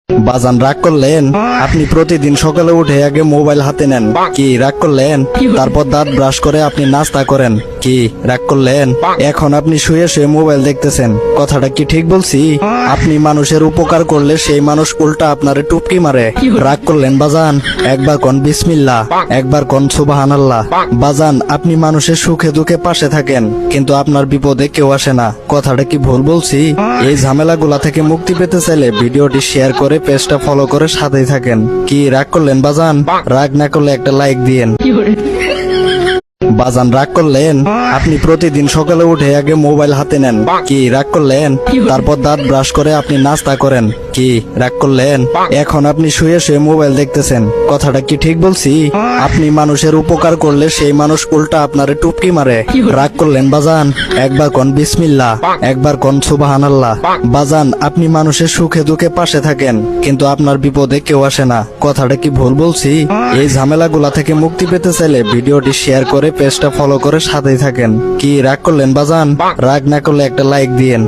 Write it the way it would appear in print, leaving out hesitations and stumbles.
বাজান রাগ করলেন? আপনি প্রতিদিন সকালে উঠে আগে মোবাইল হাতে নেন, কি রাগ করলেন? তারপর দাঁত ব্রাশ করে আপনি নাস্তা করেন, কি রাগ করলেন? এখন আপনি শুয়ে শুয়ে মোবাইল দেখতেছেন, কথাটা কি ঠিক বলছি? আপনি মানুষের উপকার করলে সেই মানুষ উল্টা আপনারে টুপকি মারে, রাগ করলেন বাজান? একবার কোন বিসমিল্লাহ, একবার কোন সুবহানাল্লাহ। বাজান, আপনি মানুষের সুখে দুঃখে পাশে থাকেন, কিন্তু আপনার বিপদে কেউ আসে না, কথাটা কি ভুল বলছি? এই ঝামেলাগুলা থেকে মুক্তি পেতে চাইলে ভিডিওটি শেয়ার করে পেজটা ফলো করে সাথেই থাকেন। কি রাগ করলেন বাজান? রাগ না করলে একটা লাইক দিয়েন। বাজান রাগ করলেন? আপনি প্রতিদিন সকালে উঠে আগে মোবাইল হাতে নেন, কি রাগ করলেন? তারপর দাঁত ব্রাশ করে আপনি নাস্তা করেন, কি রাগ করলেন? এখন আপনি শুয়ে শুয়ে মোবাইল দেখতেছেন, কথাটা কি ঠিক বলছি? আপনি মানুষের উপকার করলে সেই মানুষ উল্টা আপনারে টুপকি মারে, রাগ করলেন বাজান? একবার কোন বিসমিল্লাহ, একবার কোন সুবহানাল্লাহ। বাজান, আপনি মানুষের সুখে দুঃখে পাশে থাকেন, কিন্তু আপনার বিপদে কেউ আসে না, কথাটা কি ভুল বলছি? এই ঝামেলাগুলা থেকে মুক্তি পেতে চাইলে ভিডিওটি শেয়ার করে পেজটা ফলো করে সাথেই থাকেন। কি রাগ করলেন বাজান? রাগ না করলে একটা লাইক দিয়েন।